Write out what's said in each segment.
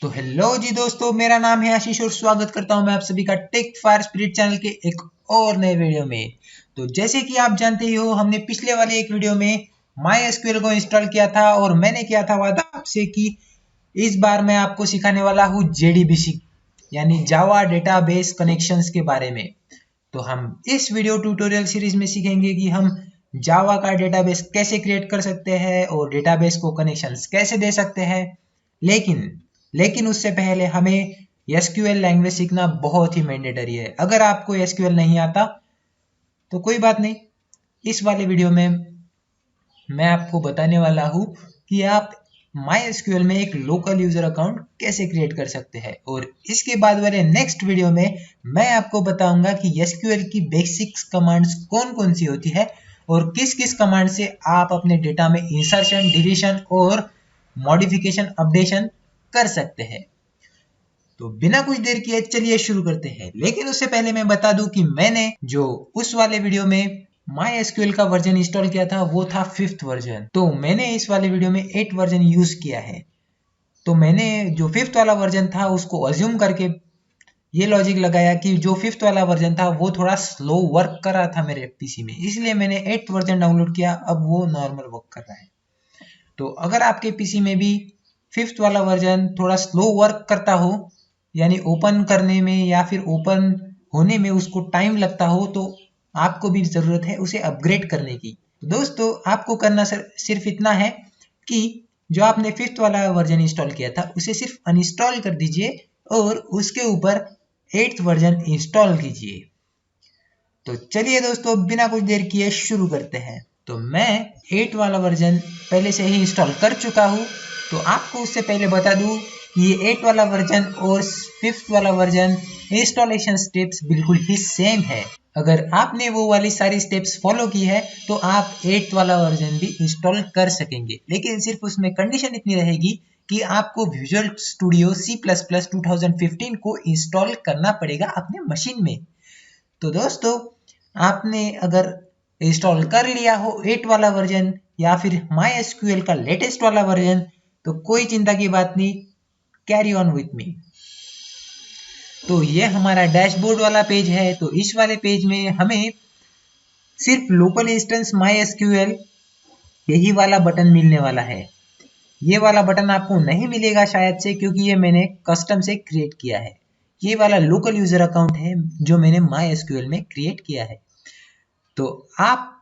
तो हेलो जी दोस्तों, मेरा नाम है आशीष और स्वागत करता हूं मैं आप सभी का टेक फायर स्पिरिट चैनल के एक और नए वीडियो में। तो जैसे कि आप जानते ही हो, हमने पिछले वाले एक वीडियो में MySQL को इंस्टॉल किया था और मैंने किया था वादा आपसे कि इस बार मैं आपको सिखाने वाला हूं JDBC यानी जावा डेटाबेस कनेक्शंस के बारे में। तो हम इस वीडियो ट्यूटोरियल सीरीज में सीखेंगे कि हम जावा का डेटाबेस कैसे क्रिएट कर सकते हैं और डेटाबेस को कनेक्शंस कैसे दे सकते हैं। लेकिन उससे पहले हमें एसक्यूएल लैंग्वेज सीखना बहुत ही मैंडेटरी है। अगर आपको एसक्यूएल नहीं आता तो कोई बात नहीं, इस वाले वीडियो में मैं आपको बताने वाला हूं कि आप MySQL में एक लोकल यूजर अकाउंट कैसे क्रिएट कर सकते हैं। और इसके बाद वाले नेक्स्ट वीडियो में मैं आपको बताऊंगा कि एसक्यूएल की बेसिक्स कमांड्स कौन कौन सी होती है और किस किस कमांड से आप अपने डेटा में इंसर्शन, डिलीशन और मॉडिफिकेशन, अपडेशन कर सकते हैं। तो बिना कुछ देर किए चलिए शुरू करते हैं। लेकिन उससे पहले मैं बता दूं कि मैंने जो उस वाले वीडियो में MySQL का वर्जन इंस्टॉल किया था वो था 5th वर्जन। तो मैंने इस वाले वीडियो में 8 वर्जन यूज किया है। तो मैंने जो 5th वाला वर्जन था उसको अज्यूम करके ये लॉजिक लगाया कि जो 5th वाला वर्जन था वो थोड़ा स्लो वर्क कर रहा था मेरे पीसी में, इसलिए मैंने 8th वर्जन डाउनलोड किया। अब वो नॉर्मल वर्क कर रहा है। तो अगर आपके पीसी में भी 5th वाला वर्जन थोड़ा स्लो वर्क करता हो, यानी ओपन करने में या फिर ओपन होने में उसको टाइम लगता हो, तो आपको भी जरूरत है उसे अपग्रेड करने की। तो दोस्तों, आपको करना सिर्फ इतना है कि जो आपने 5th वाला वर्जन इंस्टॉल किया था उसे सिर्फ अनइंस्टॉल कर दीजिए और उसके ऊपर 8th वर्जन इंस्टॉल कीजिए। तो चलिए दोस्तों, बिना कुछ देर किए शुरू करते हैं। तो मैं 8 वाला वर्जन पहले से ही इंस्टॉल कर चुका हूँ। तो आपको उससे पहले बता दूं कि ये 8 वाला वर्जन और 5th वाला वर्जन इंस्टॉलेशन स्टेप्स बिल्कुल ही सेम है। अगर आपने वो वाली सारी स्टेप्स फॉलो की है तो आप 8 वाला वर्जन भी इंस्टॉल कर सकेंगे। लेकिन सिर्फ उसमें कंडीशन इतनी रहेगी कि आपको विजुअल स्टूडियो C++ 2015 को इंस्टॉल करना पड़ेगा अपने मशीन में। तो दोस्तों, आपने अगर इंस्टॉल कर लिया हो 8 वाला वर्जन या फिर MySQL का लेटेस्ट वाला वर्जन, तो कोई चिंता की बात नहीं, कैरी ऑन विथ मी। तो ये हमारा डैशबोर्ड वाला पेज है। तो इस वाले पेज में हमें सिर्फ लोकल इंस्टेंस MySQL यही वाला बटन मिलने वाला है। ये वाला बटन आपको नहीं मिलेगा शायद से, क्योंकि ये मैंने कस्टम से क्रिएट किया है। ये वाला लोकल यूजर अकाउंट है जो मैंने MySQL में क्रिएट किया है। तो आप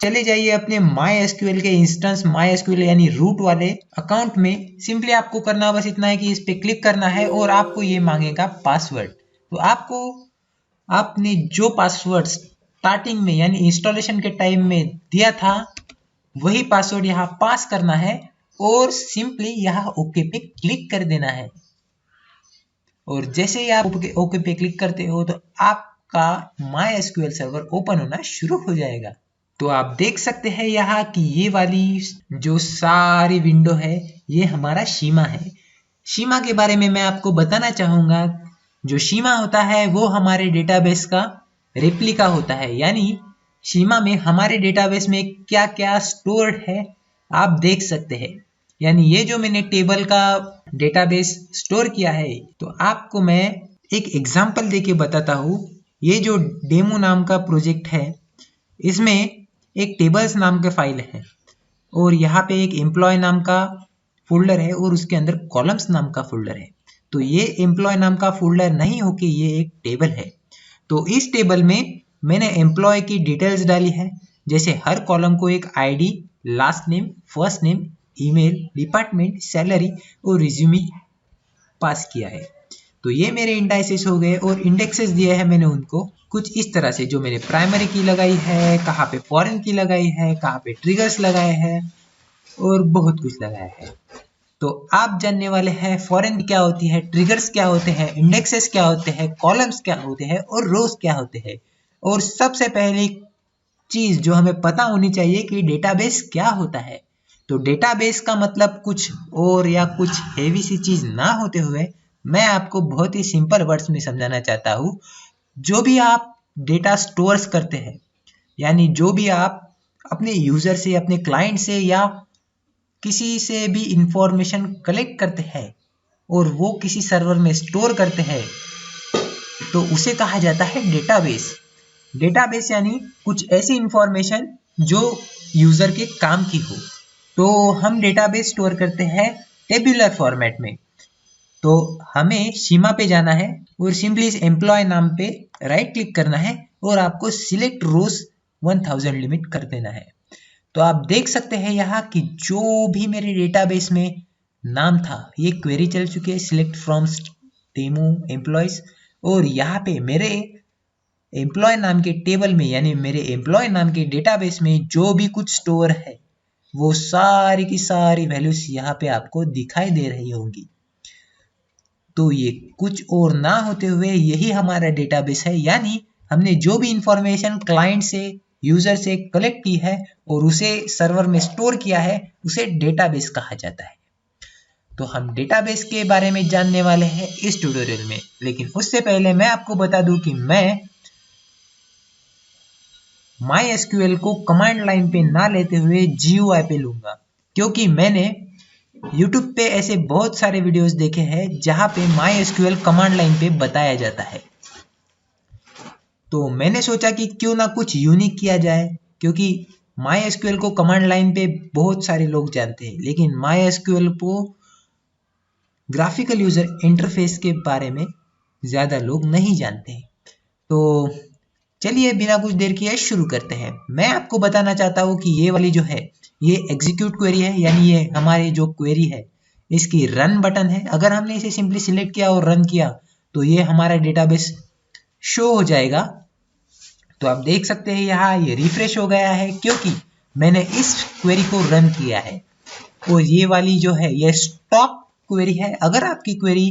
चले जाइए अपने MySQL के इंस्टेंस MySQL यानी रूट वाले अकाउंट में। सिंपली आपको करना बस इतना है कि इस पे क्लिक करना है और आपको ये मांगेगा पासवर्ड। तो आपको आपने जो पासवर्ड स्टार्टिंग में यानी इंस्टॉलेशन के टाइम में दिया था वही पासवर्ड यहाँ पास करना है और सिंपली यहाँ ओके पे क्लिक कर देना है। और जैसे ही आप ओके पे क्लिक करते हो तो आपका MySQL सर्वर ओपन होना शुरू हो जाएगा। तो आप देख सकते हैं यहाँ कि ये वाली जो सारी विंडो है ये हमारा शीमा है। शीमा के बारे में मैं आपको बताना चाहूंगा। जो शीमा होता है वो हमारे डेटाबेस का रेप्लिका होता है, यानी शीमा में हमारे डेटाबेस में क्या क्या स्टोर्ड है आप देख सकते हैं। यानी ये जो मैंने टेबल का डेटाबेस स्टोर किया है, तो आपको मैं एक एग्जांपल देके बताता हूँ। ये जो डेमो नाम का प्रोजेक्ट है, इसमें एक टेबल्स नाम के फाइल है और यहाँ पे एक एम्प्लॉय नाम का फोल्डर है और उसके अंदर कॉलम्स नाम का फोल्डर है। तो ये एम्प्लॉय नाम का फोल्डर नहीं होके ये एक टेबल है। तो इस टेबल में मैंने एम्प्लॉय की डिटेल्स डाली है, जैसे हर कॉलम को एक ID, last name, first name, email, department, salary और रिज्यूमे पास किया है। तो ये मेरे इंडाइसेस हो गए और इंडेक्सेस दिए हैं मैंने उनको कुछ इस तरह से, जो मैंने प्राइमरी की लगाई है, कहाँ पे फॉरेन की लगाई है, कहाँ पे ट्रिगर्स लगाए हैं और बहुत कुछ लगाया है। तो आप जानने वाले हैं फॉरेन क्या होती है, ट्रिगर्स क्या होते हैं, इंडेक्सेस क्या होते हैं, कॉलम्स क्या होते हैं और रोज क्या होते हैं। और सबसे पहली चीज जो हमें पता होनी चाहिए कि डेटाबेस क्या होता है। तो डेटाबेस का मतलब कुछ और या कुछ हेवी सी चीज ना होते हुए मैं आपको बहुत ही सिंपल वर्ड्स में समझाना चाहता हूँ। जो भी आप डेटा स्टोर्स करते हैं, यानी जो भी आप अपने यूजर से, अपने क्लाइंट से या किसी से भी इंफॉर्मेशन कलेक्ट करते हैं, और वो किसी सर्वर में स्टोर करते हैं तो उसे कहा जाता है डेटाबेस। डेटाबेस यानी कुछ ऐसी इंफॉर्मेशन जो यूजर के काम की हो। तो हम डेटाबेस स्टोर करते हैं टेबुलर फॉर्मेट में। तो हमें सीमा पे जाना है और सिंपली इस एम्प्लॉय नाम पे राइट क्लिक करना है और आपको सिलेक्ट रोज 1000 लिमिट कर देना है। तो आप देख सकते हैं यहाँ कि जो भी मेरे डेटाबेस में नाम था ये क्वेरी चल चुकी है, सिलेक्ट फ्रॉम डेमो एम्प्लॉयज। और यहाँ पे मेरे एम्प्लॉय नाम के टेबल में यानी मेरे एम्प्लॉय नाम के डेटाबेस में जो भी कुछ स्टोर है वो सारी की सारी वैल्यूज यहाँ पे आपको दिखाई दे रही होंगी। तो ये कुछ और ना होते हुए यही हमारा डेटाबेस है, यानी हमने जो भी इंफॉर्मेशन क्लाइंट से यूजर से कलेक्ट की है और उसे सर्वर में स्टोर किया है उसे डेटाबेस कहा जाता है। तो हम डेटाबेस के बारे में जानने वाले हैं इस ट्यूटोरियल में, लेकिन उससे पहले मैं आपको बता दूं कि मैं MySQL को कमांड लाइन पे ना लेते हुए GUI पे लूंगा, क्योंकि मैंने YouTube पे ऐसे बहुत सारे वीडियोस देखे हैं जहां पे MySQL कमांड लाइन पे बताया जाता है। तो मैंने सोचा कि क्यों ना कुछ यूनिक किया जाए, क्योंकि MySQL को कमांड लाइन पे बहुत सारे लोग जानते हैं लेकिन MySQL को ग्राफिकल यूजर इंटरफेस के बारे में ज्यादा लोग नहीं जानते। तो चलिए बिना कुछ देर किए शुरू करते हैं। मैं आपको बताना चाहता हूँ कि ये वाली जो है ये एग्जीक्यूट क्वेरी है, यानी ये हमारी जो क्वेरी है इसकी रन बटन है। अगर हमने इसे सिंपली सिलेक्ट किया और रन किया तो ये हमारा डेटाबेस शो हो जाएगा। तो आप देख सकते हैं यहाँ ये रिफ्रेश हो गया है क्योंकि मैंने इस क्वेरी को रन किया है। और ये वाली जो है ये स्टॉप क्वेरी है। अगर आपकी क्वेरी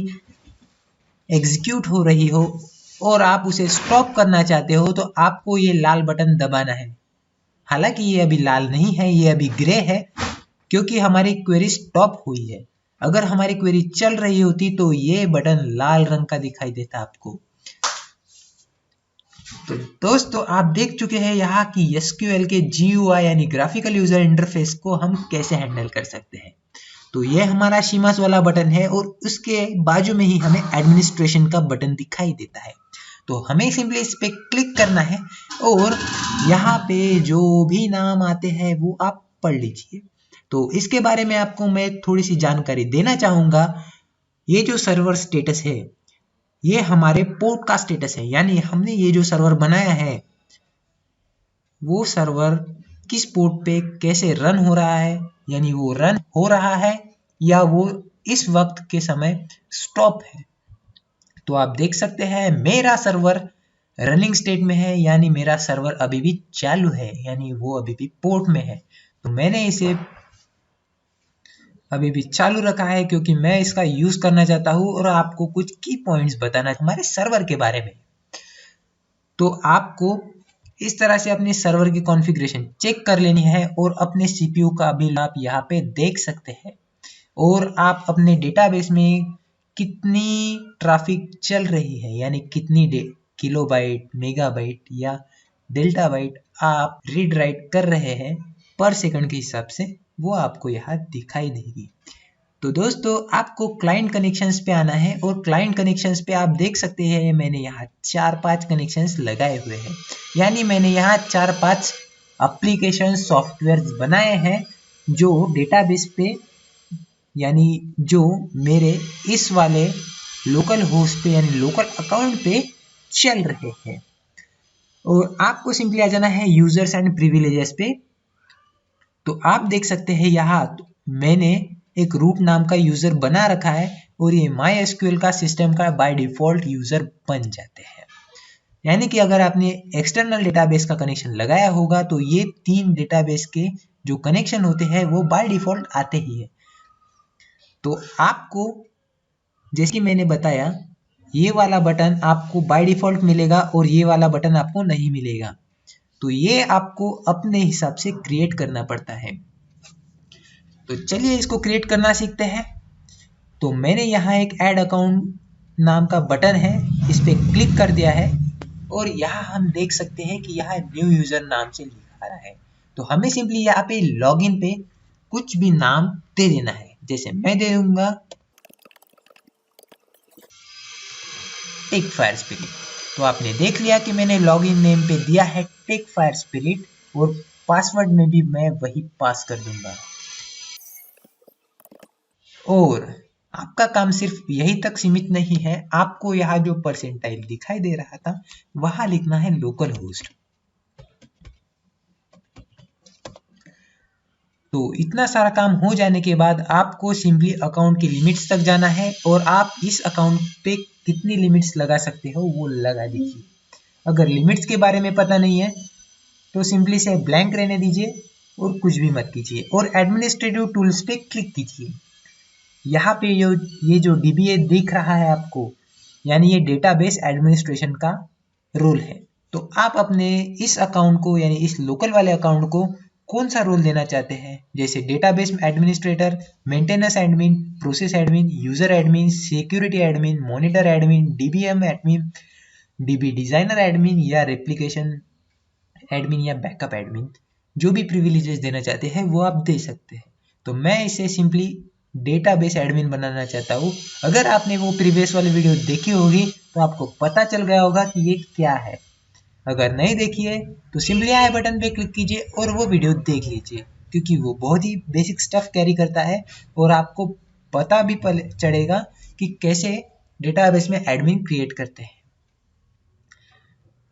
एग्जीक्यूट हो रही हो और आप उसे स्टॉप करना चाहते हो तो आपको ये लाल बटन दबाना है। हालांकि ये अभी लाल नहीं है, ये अभी ग्रे है क्योंकि हमारी क्वेरी स्टॉप हुई है। अगर हमारी क्वेरी चल रही होती तो ये बटन लाल रंग का दिखाई देता आपको। तो दोस्तों आप देख चुके हैं यहाँ की SQL के GUI यानी ग्राफिकल यूजर इंटरफेस को हम कैसे हैंडल कर सकते हैं। तो ये हमारा सीमास वाला बटन है और उसके बाजू में ही हमें एडमिनिस्ट्रेशन का बटन दिखाई देता है। तो हमें सिंपली इस पे क्लिक करना है और यहाँ पे जो भी नाम आते हैं वो आप पढ़ लीजिए। तो इसके बारे में आपको मैं थोड़ी सी जानकारी देना चाहूंगा। ये जो सर्वर स्टेटस है ये हमारे पोर्ट का स्टेटस है, यानी हमने ये जो सर्वर बनाया है वो सर्वर किस पोर्ट पे कैसे रन हो रहा है, यानी वो रन हो रहा है या वो इस वक्त के समय स्टॉप है। तो आप देख सकते हैं मेरा सर्वर रनिंग स्टेट में है, यानी मेरा सर्वर अभी भी चालू है, यानी वो अभी भी पोर्ट में है। तो मैंने इसे अभी भी चालू रखा है क्योंकि मैं इसका यूज करना चाहता हूं और आपको कुछ की पॉइंट्स बताना हमारे सर्वर के बारे में। तो आपको इस तरह से अपने सर्वर की कॉन्फ़िगरेशन चेक कर लेनी है और अपने CPU का बिल आप यहाँ पे देख सकते हैं और आप अपने डेटाबेस में कितनी ट्रैफिक चल रही है, यानी कितनी किलोबाइट, मेगाबाइट या डेल्टा बाइट आप रीड राइट कर रहे हैं पर सेकंड के हिसाब से, वो आपको यहाँ दिखाई देगी। तो दोस्तों आपको क्लाइंट कनेक्शंस पे आना है और क्लाइंट कनेक्शंस पे आप देख सकते हैं मैंने यहाँ 4-5 कनेक्शंस लगाए हुए हैं, यानी मैंने यहाँ 4-5 एप्लीकेशन सॉफ्टवेयर बनाए हैं जो डेटाबेस पे यानी जो मेरे इस वाले लोकल होस्ट पे यानी लोकल अकाउंट पे चल रहे हैं। और आपको सिंपली आ जाना है यूजर्स एंड प्रिविलेजेस पे। तो आप देख सकते हैं यहाँ मैंने एक रूट नाम का यूजर बना रखा है और ये MySQL का सिस्टम का बाय डिफॉल्ट यूजर बन जाते हैं। यानी कि अगर आपने एक्सटर्नल डेटाबेस का कनेक्शन लगाया होगा तो ये 3 डेटाबेस के जो कनेक्शन होते हैं वो बाय डिफॉल्ट आते ही है। तो आपको जैसे कि मैंने बताया ये वाला बटन आपको बाय डिफॉल्ट मिलेगा और ये वाला बटन आपको नहीं मिलेगा। तो ये आपको अपने हिसाब से क्रिएट करना पड़ता है। तो चलिए इसको क्रिएट करना सीखते हैं। तो मैंने यहाँ एक ऐड अकाउंट नाम का बटन है, इस पे क्लिक कर दिया है और यहाँ हम देख सकते हैं कि यहाँ न्यू यूजर नाम से लिखा रहा है। तो हमें सिंपली यहाँ पे लॉगिन पे कुछ भी नाम दे देना है। जैसे मैं दे दूंगा टेक फायर स्पिरिट। तो आपने देख लिया कि मैंने लॉगिन नेम पे दिया है टेक फायर स्पिरिट और पासवर्ड में भी मैं वही पास कर दूंगा। और आपका काम सिर्फ यही तक सीमित नहीं है, आपको यहाँ जो परसेंटाइल दिखाई दे रहा था वहां लिखना है लोकल होस्ट। तो इतना सारा काम हो जाने के बाद आपको सिंपली अकाउंट की लिमिट्स तक जाना है और आप इस अकाउंट पे कितनी लिमिट्स लगा सकते हो वो लगा दीजिए। अगर लिमिट्स के बारे में पता नहीं है तो सिंपली से ब्लैंक रहने दीजिए और कुछ भी मत कीजिए और एडमिनिस्ट्रेटिव टूल्स पे क्लिक कीजिए। यहाँ पे ये जो DBA दिख रहा है आपको, यानी ये डेटाबेस एडमिनिस्ट्रेशन का रोल है। तो आप अपने इस अकाउंट को यानी इस लोकल वाले अकाउंट को कौन सा रोल देना चाहते हैं, जैसे database administrator, maintenance admin, process admin, user admin, security admin, monitor admin, DBM admin, DB designer admin या रेप्लिकेशन एडमिन या बैकअप एडमिन, जो भी प्रिविलेजेस देना चाहते हैं वो आप दे सकते हैं। तो मैं इसे सिंपली डेटाबेस एडमिन बनाना चाहता हूँ। अगर आपने वो प्रीवियस वाली वीडियो देखी होगी तो आपको पता चल गया होगा कि ये क्या है। अगर नहीं देखी है तो सिंपली आई बटन पे क्लिक कीजिए और वो वीडियो देख लीजिए, क्योंकि वो बहुत ही बेसिक स्टफ कैरी करता है और आपको पता भी चढ़ेगा कि कैसे डेटाबेस में एडमिन क्रिएट करते हैं।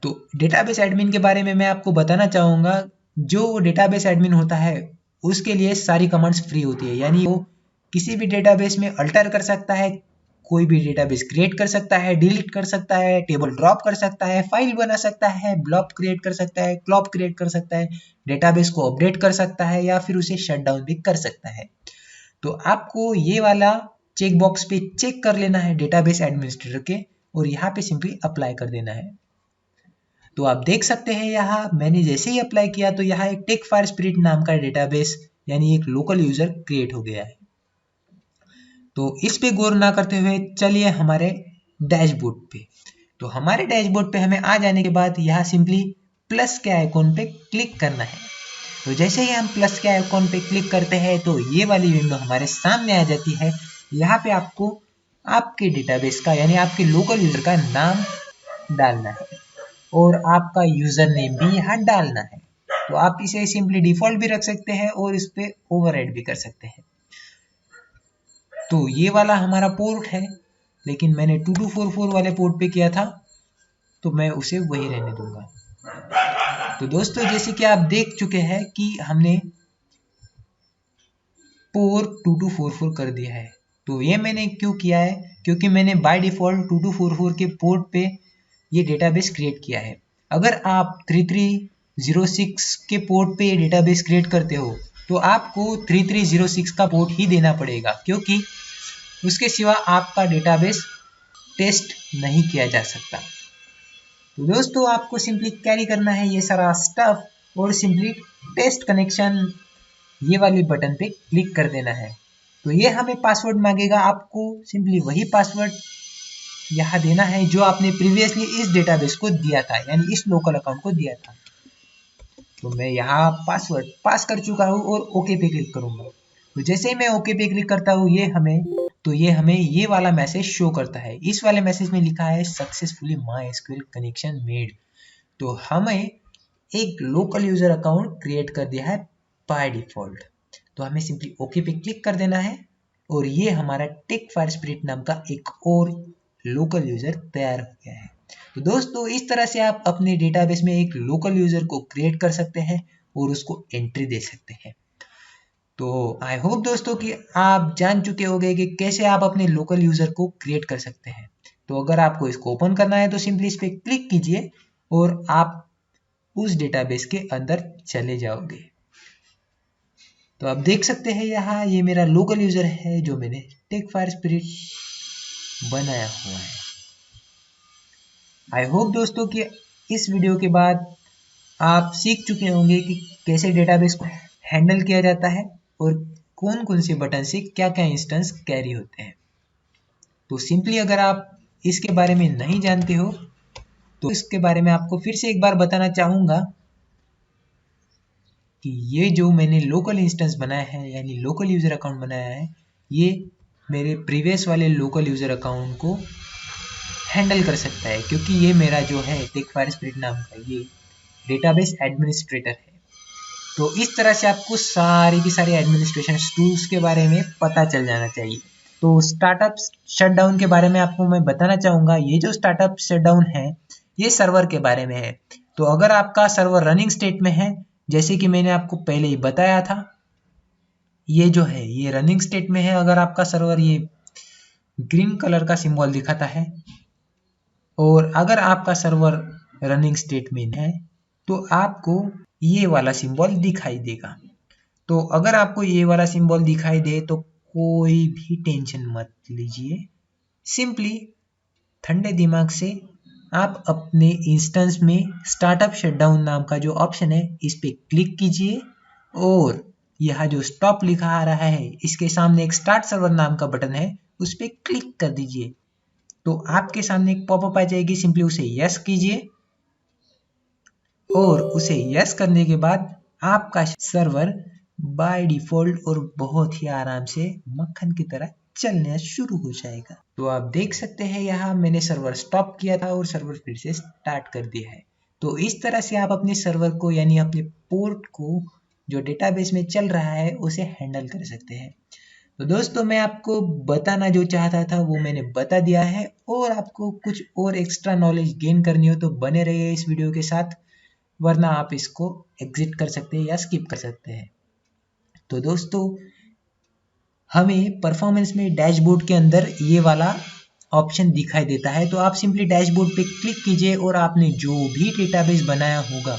तो डेटाबेस एडमिन के बारे में मैं आपको बताना चाहूँगा। जो डेटाबेस एडमिन होता है उसके लिए सारी कमांड्स फ्री होती है, यानी वो किसी भी डेटाबेस में अल्टर कर सकता है, कोई भी डेटाबेस क्रिएट कर सकता है, डिलीट कर सकता है, टेबल ड्रॉप कर सकता है, फाइल बना सकता है, ब्लॉब क्रिएट कर सकता है, क्लॉब क्रिएट कर सकता है, डेटाबेस को अपडेट कर सकता है या फिर उसे शट डाउन भी कर सकता है। तो आपको ये वाला चेक बॉक्स पे चेक कर लेना है डेटाबेस एडमिनिस्ट्रेटर के और यहाँ पे सिंपली अप्लाई कर देना है। तो आप देख सकते हैं यहाँ मैंने जैसे ही अप्लाई किया तो यहाँ एक टेक फायर स्पिरिट नाम का डेटाबेस यानी एक लोकल यूजर क्रिएट हो गया है। तो इस पे गौर ना करते हुए चलिए हमारे डैशबोर्ड पे। तो हमारे डैशबोर्ड पे हमें आ जाने के बाद यहाँ सिंपली प्लस के आइकॉन पे क्लिक करना है। तो जैसे ही हम प्लस के आइकॉन पे क्लिक करते हैं तो ये वाली विंडो हमारे सामने आ जाती है। यहाँ पे आपको आपके डेटाबेस का यानी आपके लोकल यूजर का नाम डालना है और आपका यूजर नेम भी यहाँ डालना है। तो आप इसे सिंपली डिफॉल्ट भी रख सकते हैं और इस पे ओवरराइड भी कर सकते हैं। तो ये वाला हमारा पोर्ट है, लेकिन मैंने 2244 वाले पोर्ट पे किया था तो मैं उसे वही रहने दूंगा। तो दोस्तों जैसे कि आप देख चुके हैं कि हमने पोर्ट 2244 कर दिया है। तो ये मैंने क्यों किया है, क्योंकि मैंने बाय डिफॉल्ट 2244 के पोर्ट पे ये डेटाबेस क्रिएट किया है। अगर आप 3306 के पोर्ट पे ये डेटाबेस क्रिएट करते हो तो आपको 3306 का पोर्ट ही देना पड़ेगा, क्योंकि उसके सिवा आपका डेटाबेस टेस्ट नहीं किया जा सकता। तो दोस्तों आपको सिंपली कैरी करना है ये सारा स्टफ और सिंपली टेस्ट कनेक्शन ये वाली बटन पे क्लिक कर देना है। तो ये हमें पासवर्ड मांगेगा, आपको सिंपली वही पासवर्ड यहाँ देना है जो आपने प्रीवियसली इस डेटाबेस को दिया था, यानी इस लोकल अकाउंट को दिया था। तो मैं यहाँ पासवर्ड पास कर चुका हूँ और ओके पे क्लिक करूंगा। तो जैसे ही मैं ओके पे क्लिक करता हूँ ये हमें ये वाला मैसेज शो करता है। इस वाले मैसेज में लिखा है सक्सेसफुली MySQL कनेक्शन मेड। तो हमें एक लोकल यूजर अकाउंट क्रिएट कर दिया है बाय डिफॉल्ट। तो हमें सिंपली ओके पे क्लिक कर देना है और ये हमारा टेक फायर स्पिरिट नाम का एक और लोकल यूजर तैयार हो गया है। तो दोस्तों इस तरह से आप अपने डेटाबेस में एक लोकल यूजर को क्रिएट कर सकते हैं और उसको एंट्री दे सकते हैं। तो आई होप दोस्तों कि आप जान चुके होंगे कि कैसे आप अपने लोकल यूजर को क्रिएट कर सकते हैं। तो अगर आपको इसको ओपन करना है तो सिंपली इस पर क्लिक कीजिए और आप उस डेटाबेस के अंदर चले जाओगे। तो आप देख सकते हैं यहाँ ये मेरा लोकल यूजर है जो मैंने टेक फायर स्पिरिट बनाया हुआ है। आई होप दोस्तों कि इस वीडियो के बाद आप सीख चुके होंगे कि कैसे डेटाबेस को हैंडल किया जाता है और कौन कौन से बटन से क्या क्या इंस्टेंस कैरी होते हैं। तो सिंपली अगर आप इसके बारे में नहीं जानते हो तो इसके बारे में आपको फिर से एक बार बताना चाहूँगा कि ये जो मैंने लोकल इंस्टेंस बनाया है यानी लोकल यूज़र अकाउंट बनाया है, ये मेरे प्रीवियस वाले लोकल यूज़र अकाउंट को हैंडल कर सकता है, क्योंकि ये मेरा जो है टेकफायर स्पिरिट नाम का ये डेटाबेस एडमिनिस्ट्रेटर है। तो इस तरह से आपको सारी की सारी एडमिनिस्ट्रेशन टूल्स के बारे में पता चल जाना चाहिए। तो स्टार्टअप शटडाउन के बारे में आपको मैं बताना चाहूँगा। ये जो स्टार्टअप शटडाउन है ये सर्वर के बारे में है। तो अगर आपका सर्वर रनिंग स्टेट में है, जैसे कि मैंने आपको पहले ही बताया था, ये जो है ये रनिंग स्टेट में है। अगर आपका सर्वर ये ग्रीन कलर का सिंबल दिखाता है और अगर आपका सर्वर रनिंग स्टेट में है तो आपको ये वाला सिंबल दिखाई देगा। तो अगर आपको ये वाला सिंबल दिखाई दे तो कोई भी टेंशन मत लीजिए, सिंपली ठंडे दिमाग से आप अपने इंस्टेंस में स्टार्टअप शटडाउन नाम का जो ऑप्शन है इस पे क्लिक कीजिए और यह जो स्टॉप लिखा आ रहा है इसके सामने एक स्टार्ट सर्वर नाम का बटन है, उस पे क्लिक कर दीजिए। तो आपके सामने एक पॉपअप आ जाएगी, सिंपली उसे यस कीजिए और उसे यस करने के बाद आपका सर्वर बाय डिफॉल्ट और बहुत ही आराम से मक्खन की तरह चलना शुरू हो जाएगा। तो आप देख सकते हैं यहाँ मैंने सर्वर स्टॉप किया था और सर्वर फिर से स्टार्ट कर दिया है। तो इस तरह से आप अपने सर्वर को यानी अपने पोर्ट को जो डेटाबेस में चल रहा है उसे हैंडल कर सकते हैं। तो दोस्तों मैं आपको बताना जो चाहता था वो मैंने बता दिया है, और आपको कुछ और एक्स्ट्रा नॉलेज गेन करनी हो तो बने रहिए इस वीडियो के साथ, वरना आप इसको एग्जिट कर सकते हैं या स्किप कर सकते हैं। तो दोस्तों हमें परफॉर्मेंस में डैशबोर्ड के अंदर ये वाला ऑप्शन दिखाई देता है। तो आप सिंपली डैशबोर्ड पे क्लिक कीजिए और आपने जो भी डेटाबेस बनाया होगा,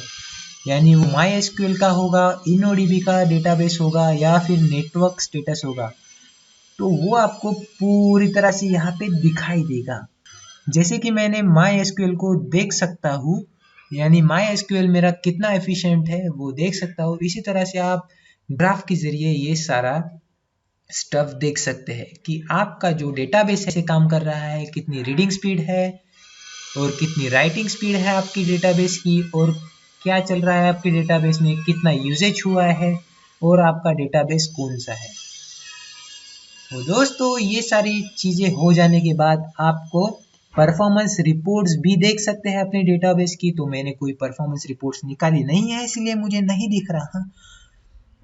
यानी वो MySQL का होगा, InnoDB का डेटाबेस होगा या फिर नेटवर्क स्टेटस होगा, तो वो आपको पूरी तरह से यहाँ पे दिखाई देगा। जैसे कि मैंने MySQL को देख सकता हूँ, यानी MySQL मेरा कितना एफिशिएंट है वो देख सकता हूँ। इसी तरह से आप ग्राफ के जरिए ये सारा स्टफ देख सकते हैं कि आपका जो डेटाबेस ऐसे काम कर रहा है, कितनी रीडिंग स्पीड है और कितनी राइटिंग स्पीड है आपकी डेटाबेस की, और क्या चल रहा है आपके डेटाबेस में, कितना यूजेज हुआ है और आपका डेटाबेस कौन सा है। तो दोस्तों ये सारी चीज़ें हो जाने के बाद आपको परफॉर्मेंस रिपोर्ट्स भी देख सकते हैं अपने डेटाबेस की। तो मैंने कोई परफॉर्मेंस रिपोर्ट्स निकाली नहीं है इसलिए मुझे नहीं दिख रहा,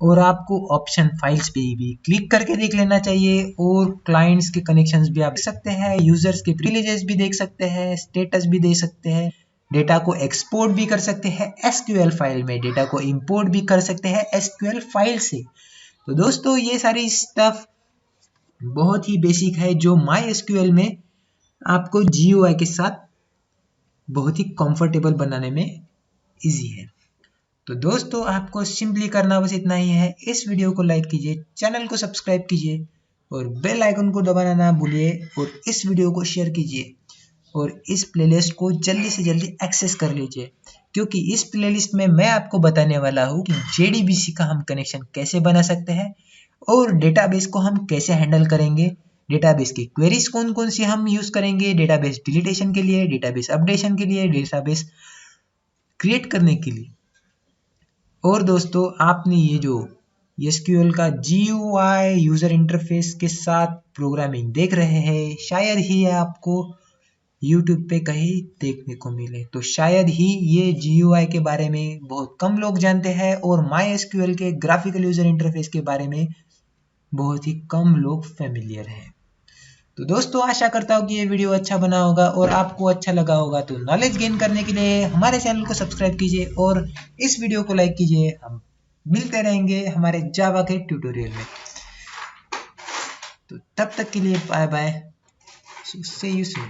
और आपको ऑप्शन फाइल्स पे भी क्लिक करके देख लेना चाहिए, और क्लाइंट्स के कनेक्शंस भी आप देख सकते हैं, यूजर्स के प्रिविलेजेस भी देख सकते हैं, स्टेटस भी देख सकते हैं, डेटा को एक्सपोर्ट भी कर सकते हैं SQL फाइल में, डेटा को इंपोर्ट भी कर सकते हैं SQL फाइल से। तो दोस्तों ये सारी स्टफ बहुत ही बेसिक है जो MySQL में आपको GUI के साथ बहुत ही कंफर्टेबल बनाने में इजी है। तो दोस्तों आपको सिंपली करना बस इतना ही है। इस वीडियो को लाइक कीजिए, चैनल को सब्सक्राइब कीजिए और बेल आइकन को दबाना ना भूलिए, और इस वीडियो को शेयर कीजिए और इस प्लेलिस्ट को जल्दी से जल्दी एक्सेस कर लीजिए, क्योंकि इस प्लेलिस्ट में मैं आपको बताने वाला हूँ कि JDBC का हम कनेक्शन कैसे बना सकते हैं और डेटाबेस को हम कैसे हैंडल करेंगे, डेटाबेस की क्वेरीज कौन कौन सी हम यूज करेंगे, डेटाबेस डिलीटेशन के लिए, डेटाबेस अपडेशन के लिए, डेटाबेस क्रिएट करने के लिए। और दोस्तों आपने ये जो SQL का GUI यूजर इंटरफेस के साथ प्रोग्रामिंग देख रहे हैं, शायद ही आपको YouTube पे कहीं देखने को मिले। तो शायद ही ये GUI के बारे में बहुत कम लोग जानते हैं और MySQL के ग्राफिकल यूजर इंटरफेस के बारे में बहुत ही कम लोग फेमिलियर हैं। तो दोस्तों आशा करता हूँ कि ये वीडियो अच्छा बना होगा और आपको अच्छा लगा होगा। तो नॉलेज गेन करने के लिए हमारे चैनल को सब्सक्राइब कीजिए और इस वीडियो को लाइक कीजिए। हम मिलते रहेंगे हमारे जावा के ट्यूटोरियल में। तो तब तक के लिए bye bye, see you soon.